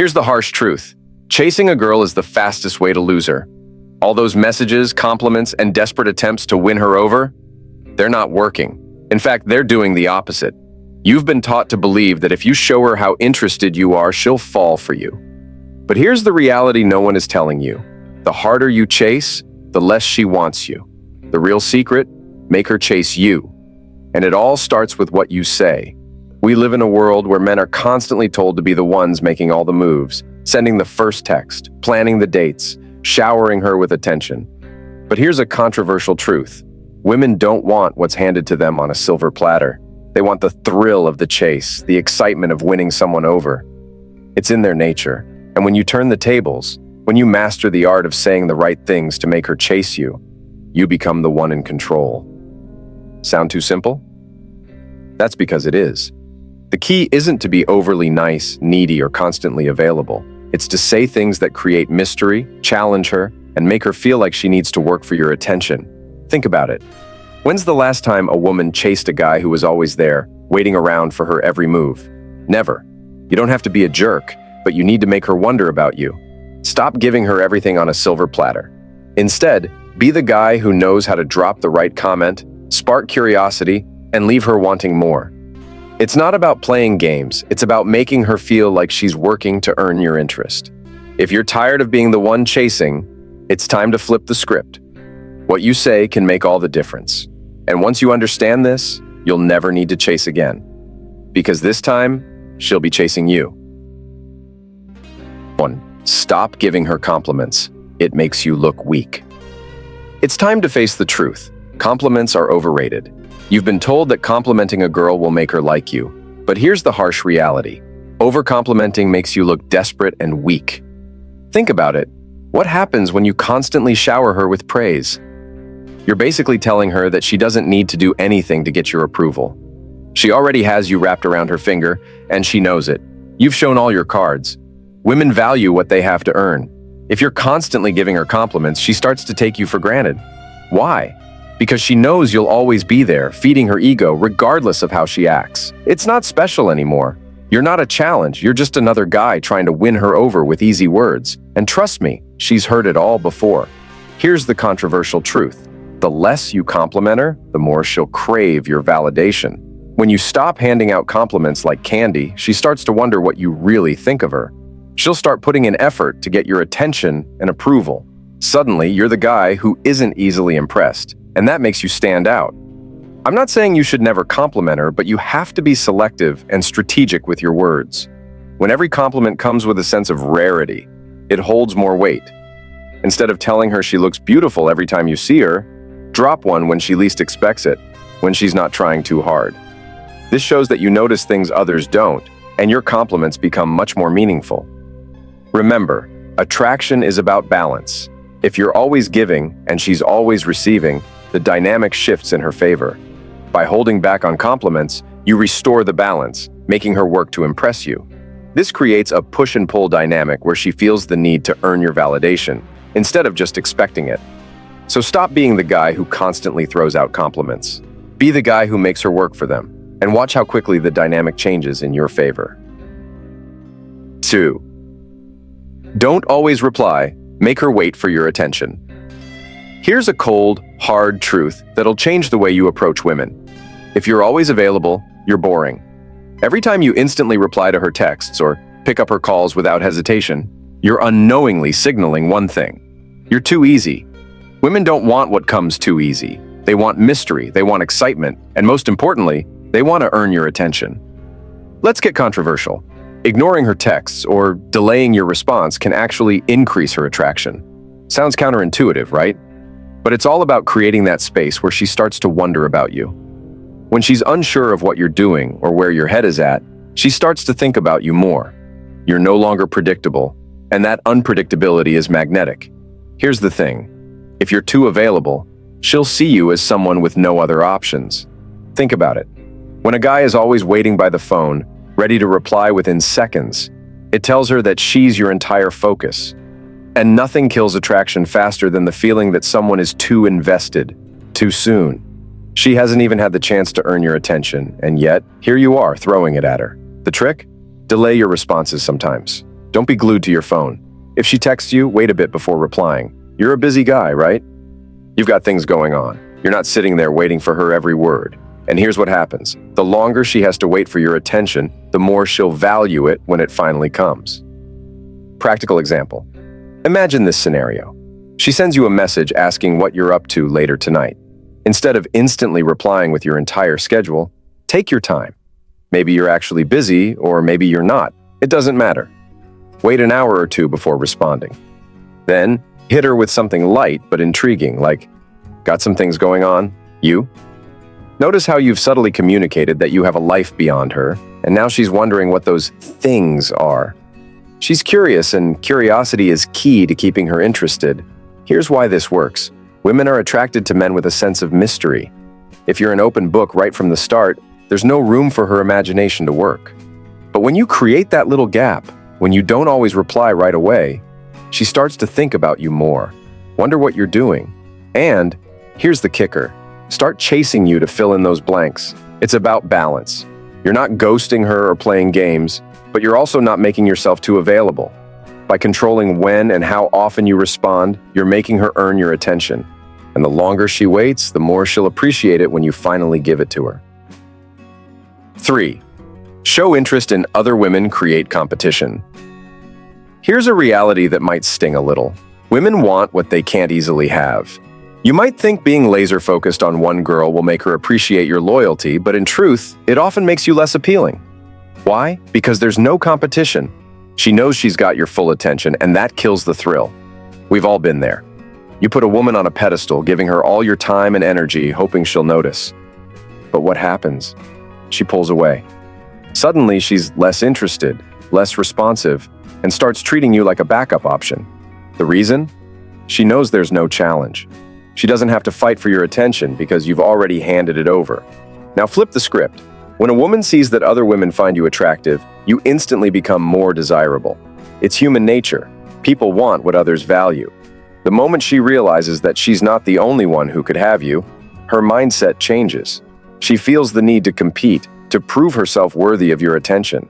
Here's the harsh truth. Chasing a girl is the fastest way to lose her. All those messages, compliments, and desperate attempts to win her over, they're not working. In fact, they're doing the opposite. You've been taught to believe that if you show her how interested you are, she'll fall for you. But here's the reality no one is telling you. The harder you chase, the less she wants you. The real secret? Make her chase you. And it all starts with what you say. We live in a world where men are constantly told to be the ones making all the moves, sending the first text, planning the dates, showering her with attention. But here's a controversial truth. Women don't want what's handed to them on a silver platter. They want the thrill of the chase, the excitement of winning someone over. It's in their nature. And when you turn the tables, when you master the art of saying the right things to make her chase you, you become the one in control. Sound too simple? That's because it is. The key isn't to be overly nice, needy, or constantly available. It's to say things that create mystery, challenge her, and make her feel like she needs to work for your attention. Think about it. When's the last time a woman chased a guy who was always there, waiting around for her every move? Never. You don't have to be a jerk, but you need to make her wonder about you. Stop giving her everything on a silver platter. Instead, be the guy who knows how to drop the right comment, spark curiosity, and leave her wanting more. It's not about playing games, it's about making her feel like she's working to earn your interest. If you're tired of being the one chasing, it's time to flip the script. What you say can make all the difference. And once you understand this, you'll never need to chase again. Because this time, she'll be chasing you. 1. Stop giving her compliments. It makes you look weak. It's time to face the truth. Compliments are overrated. You've been told that complimenting a girl will make her like you. But here's the harsh reality. Over-complimenting makes you look desperate and weak. Think about it. What happens when you constantly shower her with praise? You're basically telling her that she doesn't need to do anything to get your approval. She already has you wrapped around her finger, and she knows it. You've shown all your cards. Women value what they have to earn. If you're constantly giving her compliments, she starts to take you for granted. Why? Because she knows you'll always be there, feeding her ego regardless of how she acts. It's not special anymore. You're not a challenge, you're just another guy trying to win her over with easy words. And trust me, she's heard it all before. Here's the controversial truth. The less you compliment her, the more she'll crave your validation. When you stop handing out compliments like candy, she starts to wonder what you really think of her. She'll start putting in effort to get your attention and approval. Suddenly, you're the guy who isn't easily impressed, and that makes you stand out. I'm not saying you should never compliment her, but you have to be selective and strategic with your words. When every compliment comes with a sense of rarity, it holds more weight. Instead of telling her she looks beautiful every time you see her, drop one when she least expects it, when she's not trying too hard. This shows that you notice things others don't, and your compliments become much more meaningful. Remember, attraction is about balance. If you're always giving and she's always receiving, the dynamic shifts in her favor. By holding back on compliments, you restore the balance, making her work to impress you. This creates a push and pull dynamic where she feels the need to earn your validation, instead of just expecting it. So stop being the guy who constantly throws out compliments. Be the guy who makes her work for them, and watch how quickly the dynamic changes in your favor. 2. Don't always reply, make her wait for your attention. Here's a cold, hard truth that'll change the way you approach women. If you're always available, you're boring. Every time you instantly reply to her texts or pick up her calls without hesitation, you're unknowingly signaling one thing. You're too easy. Women don't want what comes too easy. They want mystery, they want excitement, and most importantly, they want to earn your attention. Let's get controversial. Ignoring her texts or delaying your response can actually increase her attraction. Sounds counterintuitive, right? But it's all about creating that space where she starts to wonder about you. When she's unsure of what you're doing or where your head is at, she starts to think about you more. You're no longer predictable, and that unpredictability is magnetic. Here's the thing. If you're too available, she'll see you as someone with no other options. Think about it. When a guy is always waiting by the phone, ready to reply within seconds, it tells her that she's your entire focus. And nothing kills attraction faster than the feeling that someone is too invested, too soon. She hasn't even had the chance to earn your attention, and yet, here you are throwing it at her. The trick? Delay your responses sometimes. Don't be glued to your phone. If she texts you, wait a bit before replying. You're a busy guy, right? You've got things going on. You're not sitting there waiting for her every word. And here's what happens. The longer she has to wait for your attention, the more she'll value it when it finally comes. Practical example. Imagine this scenario. She sends you a message asking what you're up to later tonight. Instead of instantly replying with your entire schedule, take your time. Maybe you're actually busy, or maybe you're not. It doesn't matter. Wait an hour or two before responding. Then, hit her with something light but intriguing, like, "Got some things going on? You?" Notice how you've subtly communicated that you have a life beyond her, and now she's wondering what those things are. She's curious, and curiosity is key to keeping her interested. Here's why this works. Women are attracted to men with a sense of mystery. If you're an open book right from the start, there's no room for her imagination to work. But when you create that little gap, when you don't always reply right away, she starts to think about you more, wonder what you're doing. And here's the kicker. Start chasing you to fill in those blanks. It's about balance. You're not ghosting her or playing games, but you're also not making yourself too available. By controlling when and how often you respond, you're making her earn your attention. And the longer she waits, the more she'll appreciate it when you finally give it to her. 3. Show interest in other women, create competition. Here's a reality that might sting a little. Women want what they can't easily have. You might think being laser-focused on one girl will make her appreciate your loyalty, but in truth, it often makes you less appealing. Why? Because there's no competition. She knows she's got your full attention, and that kills the thrill. We've all been there. You put a woman on a pedestal, giving her all your time and energy, hoping she'll notice. But what happens? She pulls away. Suddenly, she's less interested, less responsive, and starts treating you like a backup option. The reason? She knows there's no challenge. She doesn't have to fight for your attention because you've already handed it over. Now flip the script. When a woman sees that other women find you attractive, you instantly become more desirable. It's human nature. People want what others value. The moment she realizes that she's not the only one who could have you, her mindset changes. She feels the need to compete, to prove herself worthy of your attention.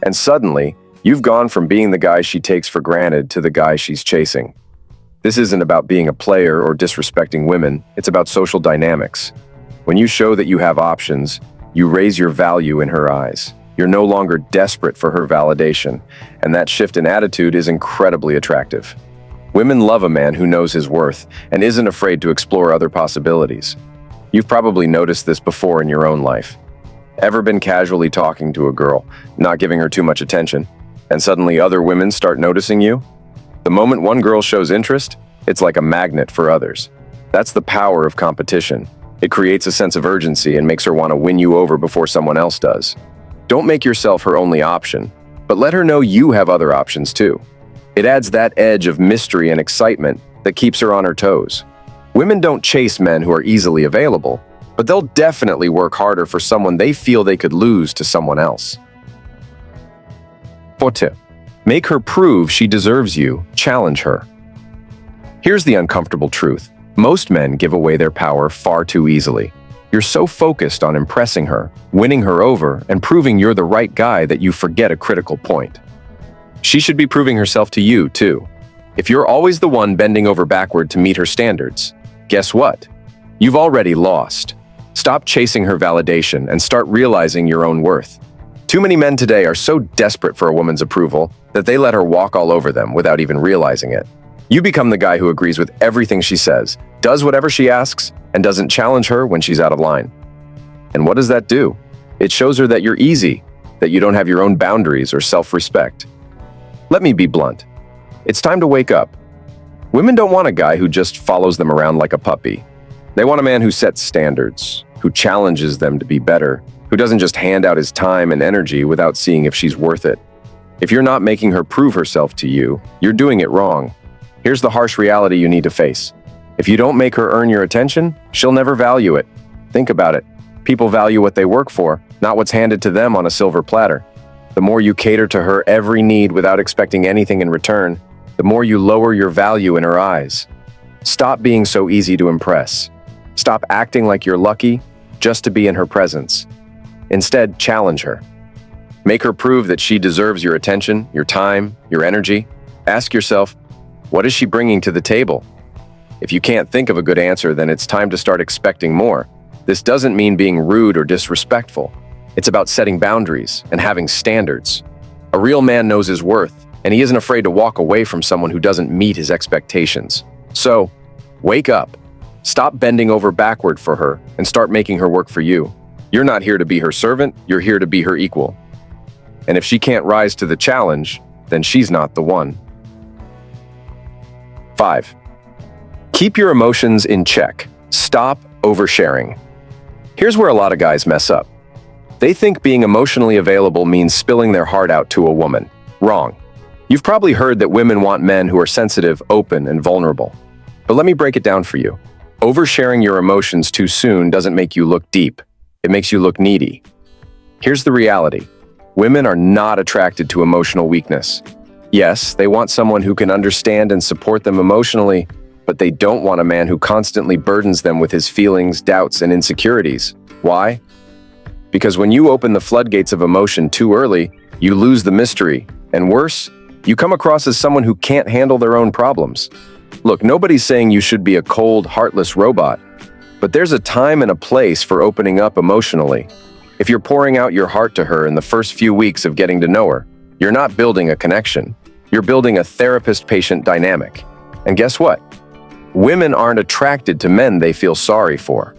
And suddenly, you've gone from being the guy she takes for granted to the guy she's chasing. This isn't about being a player or disrespecting women, it's about social dynamics. When you show that you have options, you raise your value in her eyes. You're no longer desperate for her validation, and that shift in attitude is incredibly attractive. Women love a man who knows his worth and isn't afraid to explore other possibilities. You've probably noticed this before in your own life. Ever been casually talking to a girl, not giving her too much attention, and suddenly other women start noticing you? The moment one girl shows interest, it's like a magnet for others. That's the power of competition. It creates a sense of urgency and makes her want to win you over before someone else does. Don't make yourself her only option, but let her know you have other options too. It adds that edge of mystery and excitement that keeps her on her toes. Women don't chase men who are easily available, but they'll definitely work harder for someone they feel they could lose to someone else. 4. Make her prove she deserves you. Challenge her. Here's the uncomfortable truth. Most men give away their power far too easily. You're so focused on impressing her, winning her over, and proving you're the right guy that you forget a critical point. She should be proving herself to you, too. If you're always the one bending over backward to meet her standards, guess what? You've already lost. Stop chasing her validation and start realizing your own worth. Too many men today are so desperate for a woman's approval that they let her walk all over them without even realizing it. You become the guy who agrees with everything she says, does whatever she asks, and doesn't challenge her when she's out of line. And what does that do? It shows her that you're easy, that you don't have your own boundaries or self-respect. Let me be blunt. It's time to wake up. Women don't want a guy who just follows them around like a puppy. They want a man who sets standards, who challenges them to be better, who doesn't just hand out his time and energy without seeing if she's worth it. If you're not making her prove herself to you, you're doing it wrong. Here's the harsh reality you need to face. If you don't make her earn your attention, she'll never value it. Think about it. People value what they work for, not what's handed to them on a silver platter. The more you cater to her every need without expecting anything in return, the more you lower your value in her eyes. Stop being so easy to impress. Stop acting like you're lucky just to be in her presence. Instead, challenge her. Make her prove that she deserves your attention, your time, your energy. Ask yourself, what is she bringing to the table? If you can't think of a good answer, then it's time to start expecting more. This doesn't mean being rude or disrespectful. It's about setting boundaries and having standards. A real man knows his worth, and he isn't afraid to walk away from someone who doesn't meet his expectations. So, wake up. Stop bending over backward for her and start making her work for you. You're not here to be her servant, you're here to be her equal. And if she can't rise to the challenge, then she's not the one. 5. Keep your emotions in check. Stop oversharing. Here's where a lot of guys mess up. They think being emotionally available means spilling their heart out to a woman. Wrong. You've probably heard that women want men who are sensitive, open, and vulnerable. But let me break it down for you. Oversharing your emotions too soon doesn't make you look deep. It makes you look needy. Here's the reality. Women are not attracted to emotional weakness. Yes, they want someone who can understand and support them emotionally, but they don't want a man who constantly burdens them with his feelings, doubts, and insecurities. Why? Because when you open the floodgates of emotion too early, you lose the mystery, and worse, you come across as someone who can't handle their own problems. Look, nobody's saying you should be a cold, heartless robot, but there's a time and a place for opening up emotionally. If you're pouring out your heart to her in the first few weeks of getting to know her, you're not building a connection. You're building a therapist-patient dynamic. And guess what? Women aren't attracted to men they feel sorry for.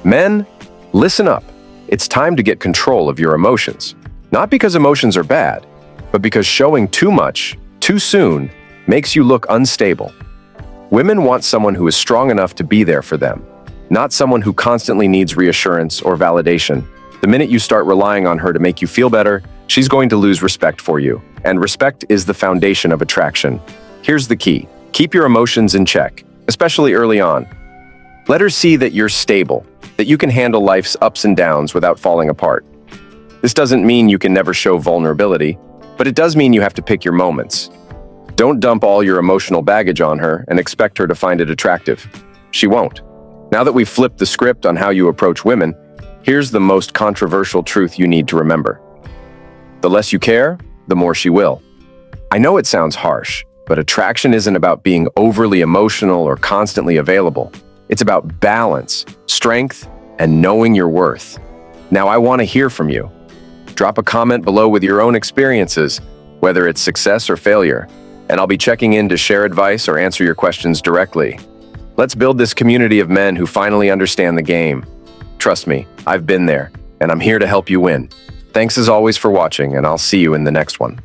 Men, listen up. It's time to get control of your emotions. Not because emotions are bad, but because showing too much, too soon, makes you look unstable. Women want someone who is strong enough to be there for them, not someone who constantly needs reassurance or validation. The minute you start relying on her to make you feel better, she's going to lose respect for you. And respect is the foundation of attraction. Here's the key. Keep your emotions in check, especially early on. Let her see that you're stable, that you can handle life's ups and downs without falling apart. This doesn't mean you can never show vulnerability, but it does mean you have to pick your moments. Don't dump all your emotional baggage on her and expect her to find it attractive. She won't. Now that we've flipped the script on how you approach women, here's the most controversial truth you need to remember. The less you care, the more she will. I know it sounds harsh, but attraction isn't about being overly emotional or constantly available. It's about balance, strength, and knowing your worth. Now I want to hear from you. Drop a comment below with your own experiences, whether it's success or failure, and I'll be checking in to share advice or answer your questions directly. Let's build this community of men who finally understand the game. Trust me, I've been there, and I'm here to help you win. Thanks as always for watching, and I'll see you in the next one.